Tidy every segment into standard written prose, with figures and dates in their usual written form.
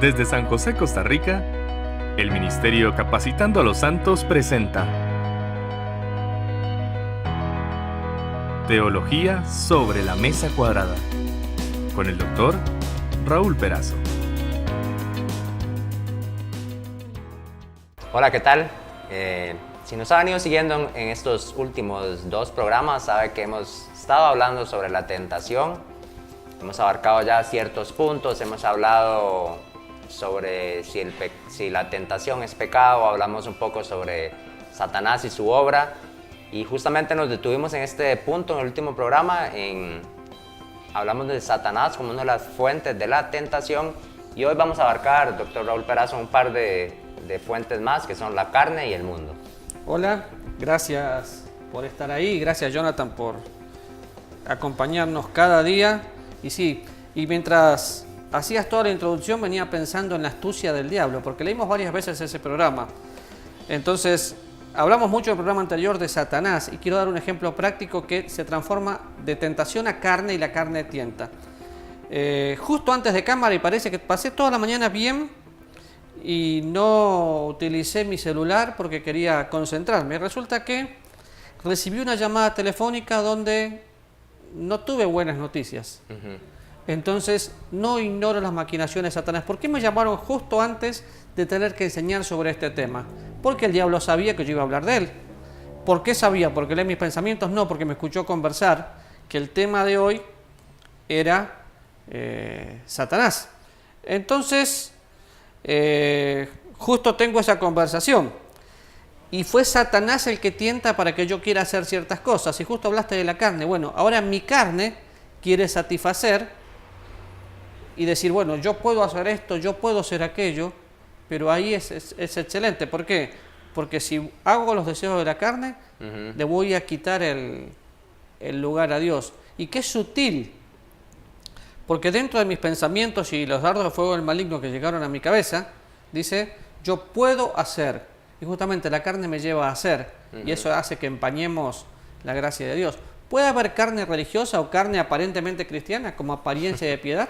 Desde San José, Costa Rica, el Ministerio Capacitando a los Santos presenta Teología sobre la Mesa Cuadrada, con el Dr. Raúl Perazo. Hola, ¿qué tal? Si nos han ido siguiendo en estos últimos dos programas, sabe que hemos estado hablando sobre la tentación. Hemos abarcado ya ciertos puntos, hemos hablado sobre si la tentación es pecado, hablamos un poco sobre Satanás y su obra, y justamente nos detuvimos en este punto en el último programa, hablamos de Satanás como una de las fuentes de la tentación, y hoy vamos a abarcar, doctor Raúl Perazo, un par de fuentes más, que son la carne y el mundo. Hola, gracias por estar ahí, gracias Jonathan por acompañarnos cada día. Y sí, y mientras hacías toda la introducción venía pensando en la astucia del diablo, porque leímos varias veces ese programa. Entonces, hablamos mucho en el programa anterior de Satanás y quiero dar un ejemplo práctico que se transforma de tentación a carne y la carne tienta. Justo antes de cámara, y parece que pasé toda la mañana bien y no utilicé mi celular porque quería concentrarme. Resulta que recibí una llamada telefónica donde no tuve buenas noticias. Entonces, no ignoro las maquinaciones de Satanás. ¿Por qué me llamaron justo antes de tener que enseñar sobre este tema? Porque el diablo sabía que yo iba a hablar de él. ¿Por qué sabía? ¿Porque lee mis pensamientos? No, porque me escuchó conversar que el tema de hoy era Satanás. Entonces, justo tengo esa conversación. Y fue Satanás el que tienta para que yo quiera hacer ciertas cosas. Y justo hablaste de la carne. Bueno, ahora mi carne quiere satisfacer y decir, bueno, yo puedo hacer esto, yo puedo hacer aquello, pero ahí es excelente. ¿Por qué? Porque si hago los deseos de la carne, le voy a quitar el lugar a Dios. Y qué sutil, porque dentro de mis pensamientos y los dardos de fuego del maligno que llegaron a mi cabeza, dice, yo puedo hacer. Y justamente la carne me lleva a hacer, y eso hace que empañemos la gracia de Dios. ¿Puede haber carne religiosa o carne aparentemente cristiana como apariencia de piedad?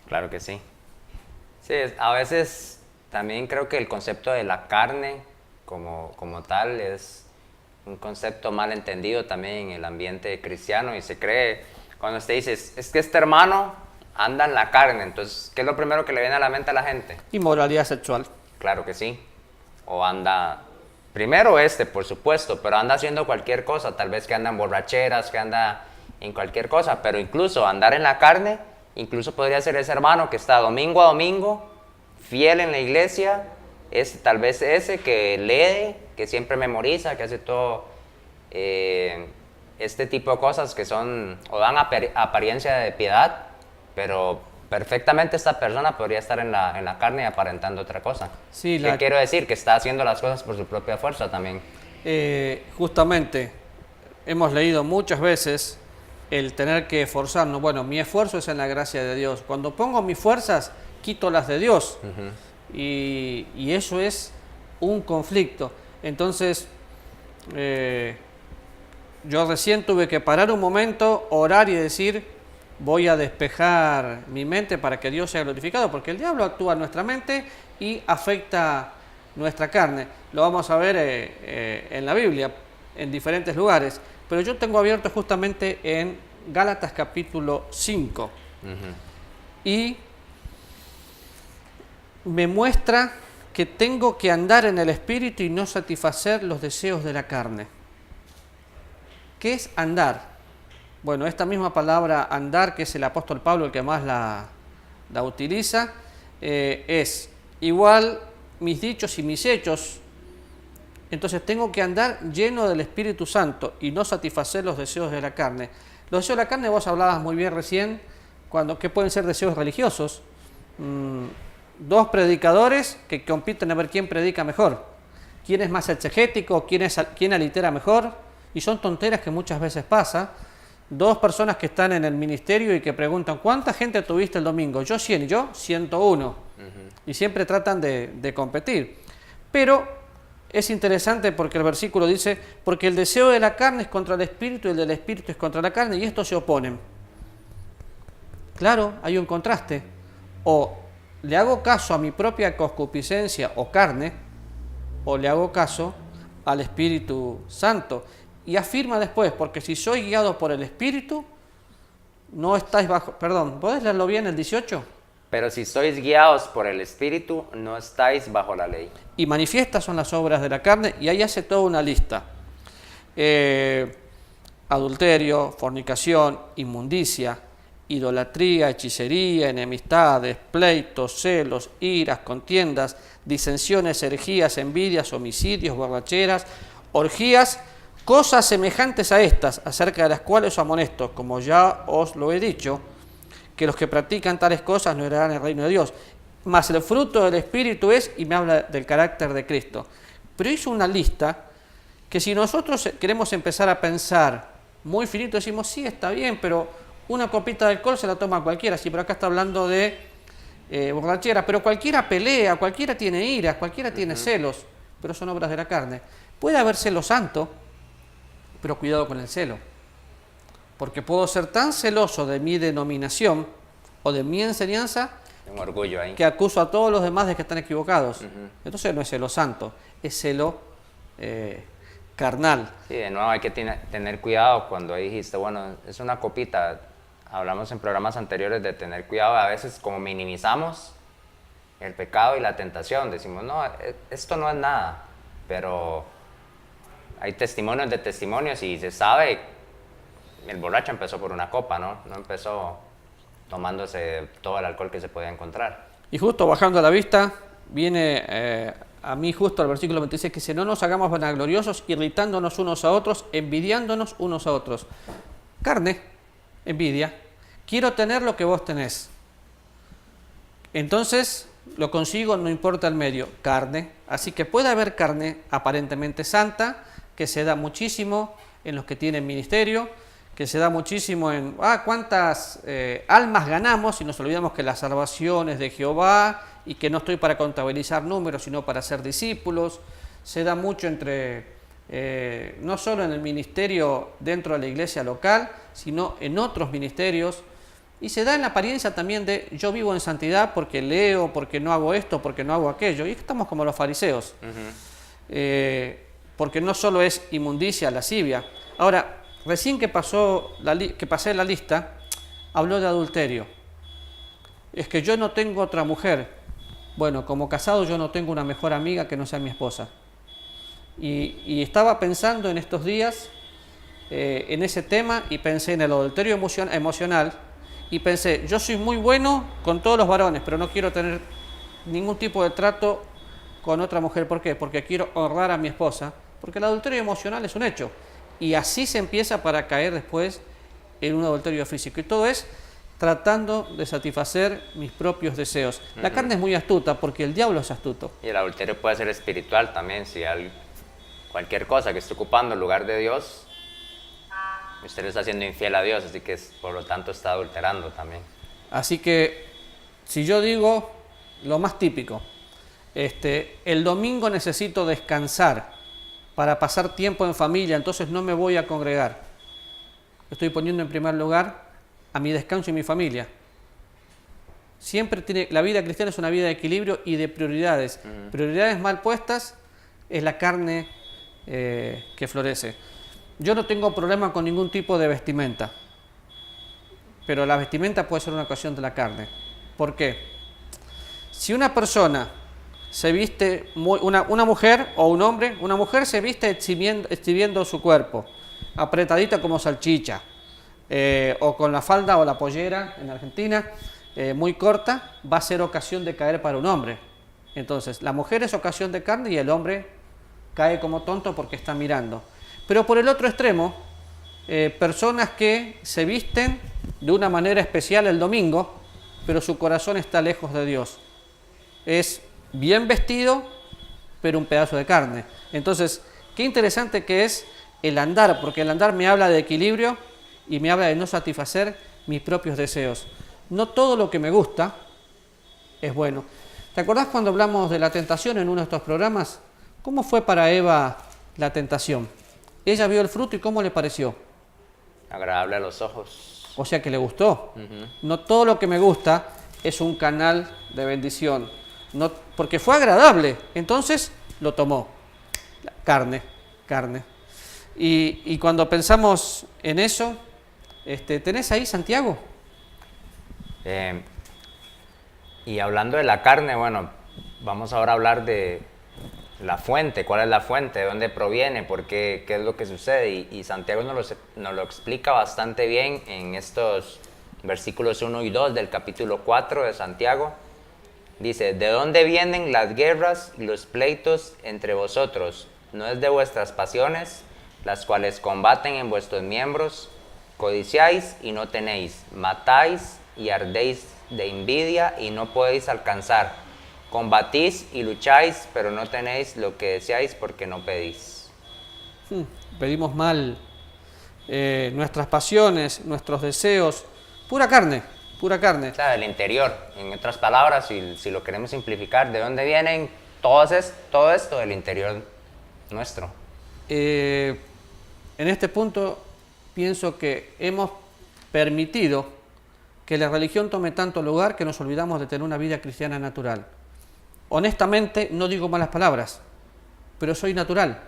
Claro que sí. Sí, a veces también creo que el concepto de la carne como tal es un concepto mal entendido también en el ambiente cristiano, y se cree, cuando usted dice, es que este hermano anda en la carne, entonces, ¿qué es lo primero que le viene a la mente a la gente? Inmoralidad sexual. Claro que sí. O anda, primero por supuesto, pero anda haciendo cualquier cosa, tal vez que anda en borracheras, que anda en cualquier cosa, pero incluso andar en la carne, incluso podría ser ese hermano que está domingo a domingo, fiel en la iglesia, tal vez ese que lee, que siempre memoriza, que hace todo este tipo de cosas que son, o dan apariencia de piedad, pero perfectamente esta persona podría estar en la carne aparentando otra cosa. Sí, ¿qué quiero decir? Que está haciendo las cosas por su propia fuerza también. Justamente, hemos leído muchas veces el tener que esforzarnos. Bueno, mi esfuerzo es en la gracia de Dios. Cuando pongo mis fuerzas, quito las de Dios. Y eso es un conflicto. Entonces, yo recién tuve que parar un momento, orar y decir, voy a despejar mi mente para que Dios sea glorificado, porque el diablo actúa en nuestra mente y afecta nuestra carne. Lo vamos a ver en la Biblia, en diferentes lugares. Pero yo tengo abierto justamente en Gálatas capítulo 5. Y me muestra que tengo que andar en el Espíritu y no satisfacer los deseos de la carne. ¿Qué es andar? Bueno, esta misma palabra andar, que es el apóstol Pablo el que más la utiliza, es igual mis dichos y mis hechos. Entonces tengo que andar lleno del Espíritu Santo y no satisfacer los deseos de la carne. Los deseos de la carne, vos hablabas muy bien recién, que pueden ser deseos religiosos. Dos predicadores que compiten a ver quién predica mejor, quién es más exegético, quién alitera mejor, y son tonteras que muchas veces pasa. Dos personas que están en el ministerio y que preguntan, ¿cuánta gente tuviste el domingo? Yo 100 y yo 101. Y siempre tratan de competir. Pero es interesante porque el versículo dice, porque el deseo de la carne es contra el espíritu y el del espíritu es contra la carne, y estos se oponen. Claro, hay un contraste. O ¿le hago caso a mi propia concupiscencia o carne o le hago caso al Espíritu Santo? Y afirma después, porque si soy guiado por el Espíritu, no estáis bajo... Perdón, ¿podés leerlo bien el 18? Pero si sois guiados por el Espíritu, no estáis bajo la ley. Y manifiestas son las obras de la carne, y ahí hace toda una lista. Adulterio, fornicación, inmundicia, idolatría, hechicería, enemistades, pleitos, celos, iras, contiendas, disensiones, herejías, envidias, homicidios, borracheras, orgías, cosas semejantes a estas, acerca de las cuales os amonesto, como ya os lo he dicho, que los que practican tales cosas no heredarán el reino de Dios. Mas el fruto del Espíritu es, y me habla del carácter de Cristo. Pero hizo una lista que si nosotros queremos empezar a pensar muy finito, decimos, sí, está bien, pero una copita de alcohol se la toma cualquiera. Sí, pero acá está hablando de borrachera, pero cualquiera pelea, cualquiera tiene ira, cualquiera tiene celos, pero son obras de la carne. Puede haber celo santo, pero cuidado con el celo, porque puedo ser tan celoso de mi denominación o de mi enseñanza Un orgullo ahí. que acuso a todos los demás de que están equivocados. Entonces no es celo santo, es celo carnal. Sí, de nuevo hay que tener cuidado cuando ahí dijiste, bueno, es una copita. Hablamos en programas anteriores de tener cuidado. A veces como minimizamos el pecado y la tentación. Decimos, no, esto no es nada. Pero hay testimonios de testimonios y se sabe, el borracho empezó por una copa, ¿no? No empezó tomándose todo el alcohol que se podía encontrar. Y justo bajando la vista, viene a mí justo el versículo 26 que dice, no nos hagamos vanagloriosos, irritándonos unos a otros, envidiándonos unos a otros. Carne, envidia, quiero tener lo que vos tenés. Entonces lo consigo, no importa el medio, carne. Así que puede haber carne aparentemente santa, que se da muchísimo en los que tienen ministerio, que se da muchísimo en cuántas almas ganamos, y nos olvidamos que la salvación es de Jehová y que no estoy para contabilizar números, sino para ser discípulos. Se da mucho entre, no solo en el ministerio dentro de la iglesia local, sino en otros ministerios, y se da en la apariencia también de yo vivo en santidad porque leo, porque no hago esto, porque no hago aquello, y estamos como los fariseos, porque no solo es inmundicia, lascivia. Ahora, recién que pasé la lista, habló de adulterio. Es que yo no tengo otra mujer. Bueno, como casado yo no tengo una mejor amiga que no sea mi esposa. Y estaba pensando en estos días en ese tema y pensé en el adulterio emocional y pensé, yo soy muy bueno con todos los varones, pero no quiero tener ningún tipo de trato con otra mujer. ¿Por qué? Porque quiero honrar a mi esposa, porque el adulterio emocional es un hecho. Y así se empieza para caer después en un adulterio físico. Y todo es tratando de satisfacer mis propios deseos. La carne es muy astuta porque el diablo es astuto. Y el adulterio puede ser espiritual también. Si cualquier cosa que esté ocupando el lugar de Dios, usted le está siendo infiel a Dios, así que por lo tanto está adulterando también. Así que si yo digo lo más típico, el domingo necesito descansar para pasar tiempo en familia, entonces no me voy a congregar. Estoy poniendo en primer lugar a mi descanso y mi familia. Siempre la vida cristiana es una vida de equilibrio y de prioridades. Prioridades mal puestas es la carne que florece. Yo no tengo problema con ningún tipo de vestimenta, pero la vestimenta puede ser una ocasión de la carne. ¿Por qué? Si una persona se viste, una mujer o un hombre, una mujer se viste exhibiendo su cuerpo, apretadita como salchicha, o con la falda o la pollera en Argentina, muy corta, va a ser ocasión de caer para un hombre. Entonces, la mujer es ocasión de carne y el hombre cae como tonto porque está mirando. Pero por el otro extremo, personas que se visten de una manera especial el domingo, pero su corazón está lejos de Dios. Es bien vestido, pero un pedazo de carne. Entonces, qué interesante que es el andar, porque el andar me habla de equilibrio y me habla de no satisfacer mis propios deseos. No todo lo que me gusta es bueno. ¿Te acordás cuando hablamos de la tentación en uno de estos programas? ¿Cómo fue para Eva la tentación? Ella vio el fruto y ¿cómo le pareció? Agradable a los ojos. O sea que le gustó. No todo lo que me gusta, es un canal de bendición. No, porque fue agradable, entonces lo tomó. Carne. Y cuando pensamos en eso, ¿tenés ahí Santiago? Y hablando de la carne, bueno, vamos ahora a hablar de la fuente. ¿Cuál es la fuente? ¿De dónde proviene? ¿Por qué? ¿Qué es lo que sucede? Y Santiago nos lo explica bastante bien en estos versículos 1 y 2 del capítulo 4 de Santiago. Dice, ¿de dónde vienen las guerras y los pleitos entre vosotros? ¿No es de vuestras pasiones, las cuales combaten en vuestros miembros? Codiciáis y no tenéis, matáis y ardéis de envidia y no podéis alcanzar. Combatís y lucháis, pero no tenéis lo que deseáis porque no pedís. Pedimos mal, nuestras pasiones, nuestros deseos, pura carne. O sea, del interior. En otras palabras, si lo queremos simplificar, ¿de dónde vienen todo esto? Del interior nuestro. En este punto pienso que hemos permitido que la religión tome tanto lugar que nos olvidamos de tener una vida cristiana natural. Honestamente, no digo malas palabras, pero soy natural.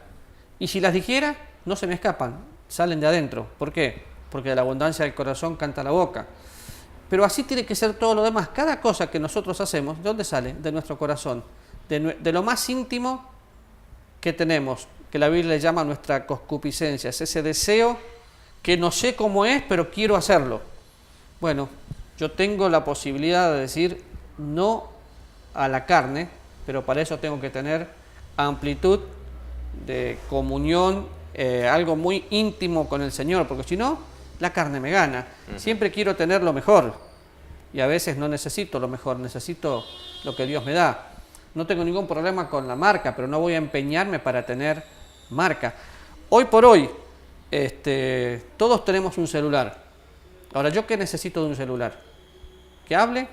Y si las dijera, no se me escapan, salen de adentro. ¿Por qué? Porque de la abundancia del corazón canta la boca. Pero así tiene que ser todo lo demás. Cada cosa que nosotros hacemos, ¿de dónde sale? De nuestro corazón, de lo más íntimo que tenemos, que la Biblia le llama nuestra concupiscencia. Es ese deseo que no sé cómo es, pero quiero hacerlo. Bueno, yo tengo la posibilidad de decir no a la carne, pero para eso tengo que tener amplitud de comunión, algo muy íntimo con el Señor, porque si no, la carne me gana. Siempre quiero tener lo mejor y a veces no necesito lo mejor, necesito lo que Dios me da. No tengo ningún problema con la marca, pero no voy a empeñarme para tener marca. Hoy por hoy, todos tenemos un celular. Ahora, ¿yo qué necesito de un celular? Que hable,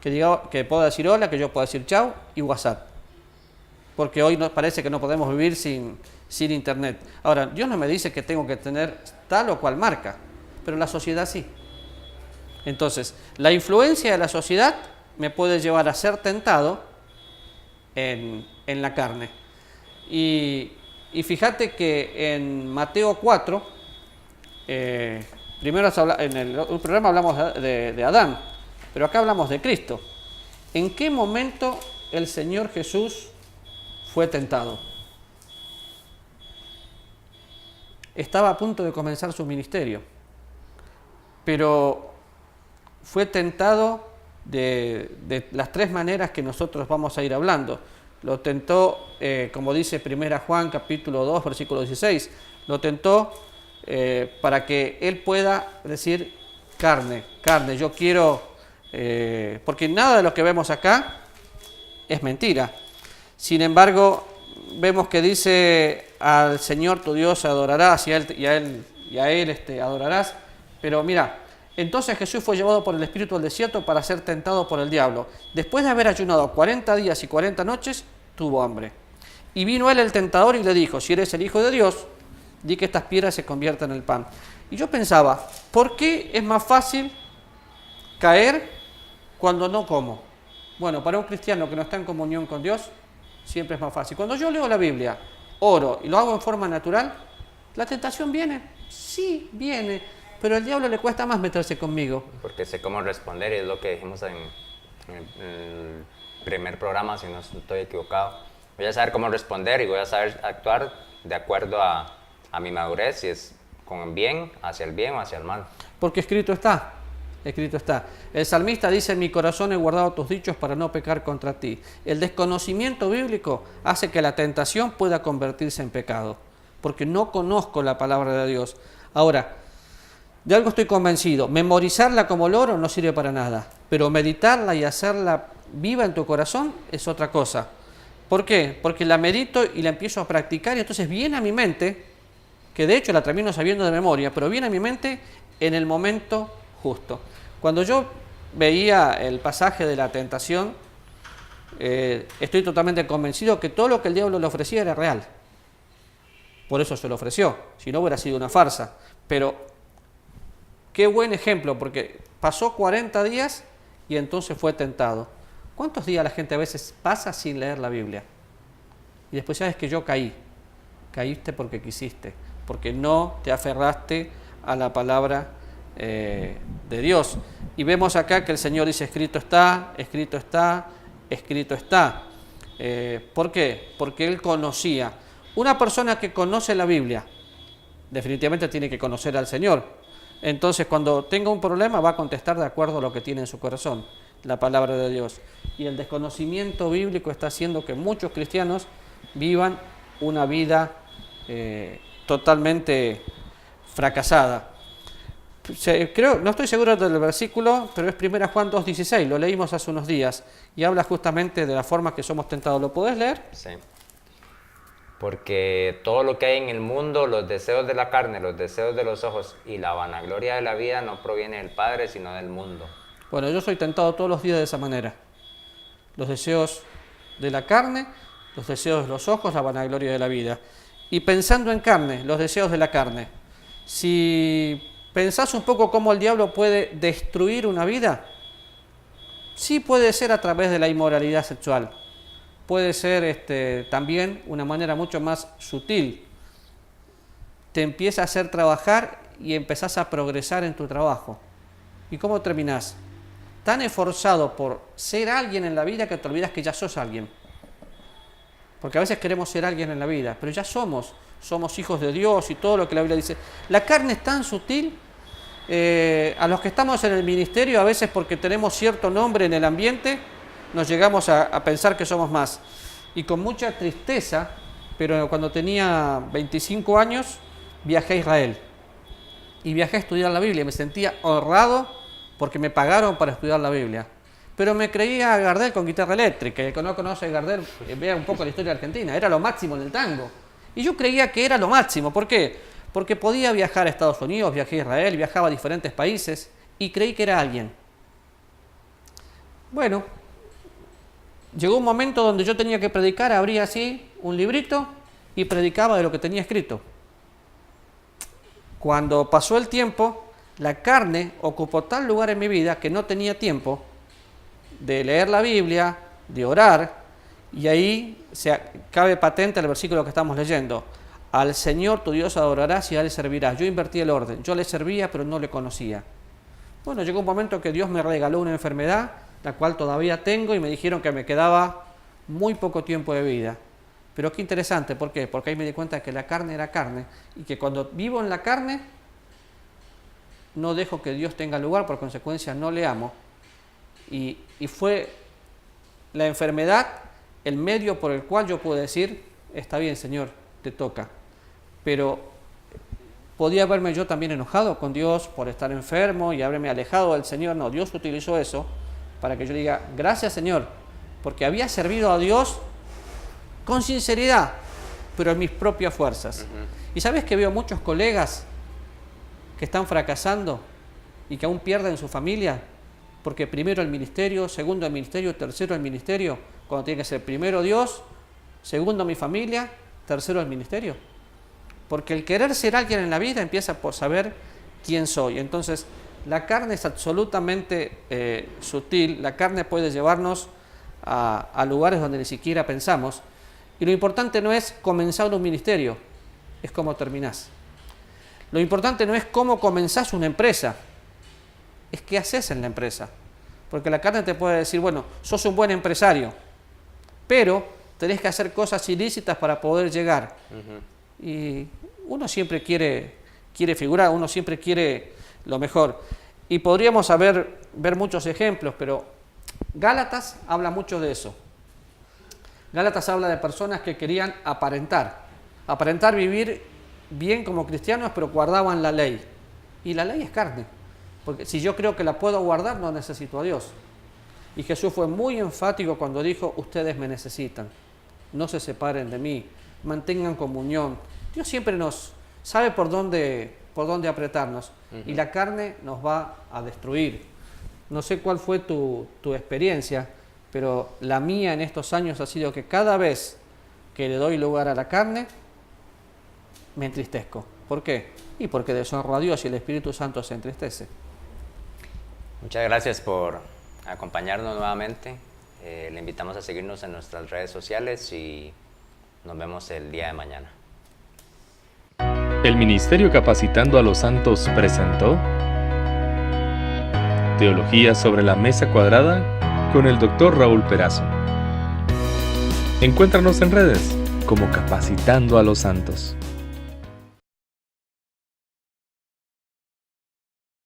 que pueda decir hola, que yo pueda decir chau y WhatsApp. Porque hoy parece que no podemos vivir sin internet. Ahora, Dios no me dice que tengo que tener tal o cual marca, pero la sociedad sí. Entonces, la influencia de la sociedad me puede llevar a ser tentado en la carne. Y fíjate que en Mateo 4, primero en el programa hablamos de Adán, pero acá hablamos de Cristo. ¿En qué momento el Señor Jesús fue tentado? Estaba a punto de comenzar su ministerio, pero fue tentado de las tres maneras que nosotros vamos a ir hablando. Lo tentó, como dice 1 Juan capítulo 2, versículo 16, lo tentó para que él pueda decir carne, yo quiero, porque nada de lo que vemos acá es mentira. Sin embargo, vemos que dice al Señor tu Dios adorarás y a él adorarás. Pero mira, entonces Jesús fue llevado por el Espíritu al desierto para ser tentado por el diablo. Después de haber ayunado 40 días y 40 noches, tuvo hambre. Y vino él el tentador y le dijo, si eres el Hijo de Dios, di que estas piedras se conviertan en el pan. Y yo pensaba, ¿por qué es más fácil caer cuando no como? Bueno, para un cristiano que no está en comunión con Dios, siempre es más fácil. Cuando yo leo la Biblia, oro y lo hago en forma natural, ¿la tentación viene? Sí, viene, pero al diablo le cuesta más meterse conmigo. Porque sé cómo responder y es lo que dijimos en el primer programa, si no estoy equivocado. Voy a saber cómo responder y voy a saber actuar de acuerdo a mi madurez, si es con bien, hacia el bien o hacia el mal. Porque escrito está. El salmista dice, en mi corazón he guardado tus dichos para no pecar contra ti. El desconocimiento bíblico hace que la tentación pueda convertirse en pecado, porque no conozco la palabra de Dios. Ahora, de algo estoy convencido, memorizarla como loro no sirve para nada, pero meditarla y hacerla viva en tu corazón es otra cosa. ¿Por qué? Porque la medito y la empiezo a practicar y entonces viene a mi mente, que de hecho la termino sabiendo de memoria, pero viene a mi mente en el momento justo. Cuando yo veía el pasaje de la tentación, estoy totalmente convencido que todo lo que el diablo le ofrecía era real. Por eso se lo ofreció, si no hubiera sido una farsa. Pero qué buen ejemplo, porque pasó 40 días y entonces fue tentado. ¿Cuántos días la gente a veces pasa sin leer la Biblia? Y después sabes que yo caí. Caíste porque quisiste, porque no te aferraste a la palabra de Dios. Y vemos acá que el Señor dice, escrito está, escrito está, escrito está. ¿Por qué? Porque Él conocía. Una persona que conoce la Biblia, definitivamente tiene que conocer al Señor. Entonces, cuando tenga un problema, va a contestar de acuerdo a lo que tiene en su corazón, la palabra de Dios. Y el desconocimiento bíblico está haciendo que muchos cristianos vivan una vida totalmente fracasada. No estoy seguro del versículo, pero es 1 Juan 2:16, lo leímos hace unos días, y habla justamente de la forma que somos tentados. ¿Lo podés leer? Sí. Porque todo lo que hay en el mundo, los deseos de la carne, los deseos de los ojos y la vanagloria de la vida no proviene del Padre, sino del mundo. Bueno, yo soy tentado todos los días de esa manera. Los deseos de la carne, los deseos de los ojos, la vanagloria de la vida. Y pensando en carne, los deseos de la carne. Si pensás un poco cómo el diablo puede destruir una vida, sí puede ser a través de la inmoralidad sexual. Puede ser también una manera mucho más sutil. Te empieza a hacer trabajar y empezás a progresar en tu trabajo. ¿Y cómo terminás? Tan esforzado por ser alguien en la vida que te olvidas que ya sos alguien. Porque a veces queremos ser alguien en la vida, pero ya somos hijos de Dios y todo lo que la Biblia dice. La carne es tan sutil, a los que estamos en el ministerio, a veces porque tenemos cierto nombre en el ambiente, nos llegamos a pensar que somos más. Y con mucha tristeza, pero cuando tenía 25 años, viajé a Israel. Y viajé a estudiar la Biblia. Me sentía honrado porque me pagaron para estudiar la Biblia. Pero me creía Gardel con guitarra eléctrica. El que no conoce a Gardel, vea un poco la historia de Argentina. Era lo máximo en el tango. Y yo creía que era lo máximo. ¿Por qué? Porque podía viajar a Estados Unidos, viajé a Israel, viajaba a diferentes países y creí que era alguien. Bueno, llegó un momento donde yo tenía que predicar, abría así un librito y predicaba de lo que tenía escrito. Cuando pasó el tiempo, la carne ocupó tal lugar en mi vida que no tenía tiempo de leer la Biblia, de orar, y ahí cabe patente el versículo que estamos leyendo. Al Señor tu Dios adorarás y a Él servirás. Yo invertí el orden. Yo le servía, pero no le conocía. Bueno, llegó un momento que Dios me regaló una enfermedad, la cual todavía tengo, y me dijeron que me quedaba muy poco tiempo de vida. Pero qué interesante, ¿por qué? Porque ahí me di cuenta de que la carne era carne, y que cuando vivo en la carne, no dejo que Dios tenga lugar, por consecuencia no le amo. Y fue la enfermedad el medio por el cual yo pude decir, está bien, Señor, te toca. Pero podía haberme yo también enojado con Dios por estar enfermo y haberme alejado del Señor. No, Dios utilizó eso para que yo diga, gracias, Señor, porque había servido a Dios con sinceridad, pero en mis propias fuerzas. Y sabes que veo muchos colegas que están fracasando y que aún pierden su familia, porque primero el ministerio, segundo el ministerio, tercero el ministerio, cuando tiene que ser primero Dios, segundo mi familia, tercero el ministerio. Porque el querer ser alguien en la vida empieza por saber quién soy. Entonces, la carne es absolutamente sutil, la carne puede llevarnos a lugares donde ni siquiera pensamos, y lo importante no es comenzar un ministerio, es cómo terminás. Lo importante no es cómo comenzás una empresa, es qué haces en la empresa. Porque la carne te puede decir, bueno, sos un buen empresario, pero tenés que hacer cosas ilícitas para poder llegar. Y uno siempre quiere figurar, uno siempre quiere lo mejor. Y podríamos ver muchos ejemplos, pero Gálatas habla mucho de eso. Gálatas habla de personas que querían aparentar vivir bien como cristianos, pero guardaban la ley. Y la ley es carne, porque si yo creo que la puedo guardar, no necesito a Dios. Y Jesús fue muy enfático cuando dijo, ustedes me necesitan, no se separen de mí, mantengan comunión. Dios siempre nos sabe por dónde apretarnos, y la carne nos va a destruir. No sé cuál fue tu experiencia, pero la mía en estos años ha sido que cada vez que le doy lugar a la carne, me entristezco. ¿Por qué? Y porque deshonro a Dios y el Espíritu Santo se entristece. Muchas gracias por acompañarnos nuevamente. Le invitamos a seguirnos en nuestras redes sociales y nos vemos el día de mañana. El Ministerio Capacitando a los Santos presentó Teología sobre la Mesa Cuadrada con el Dr. Raúl Perazo. Encuéntranos en redes como Capacitando a los Santos.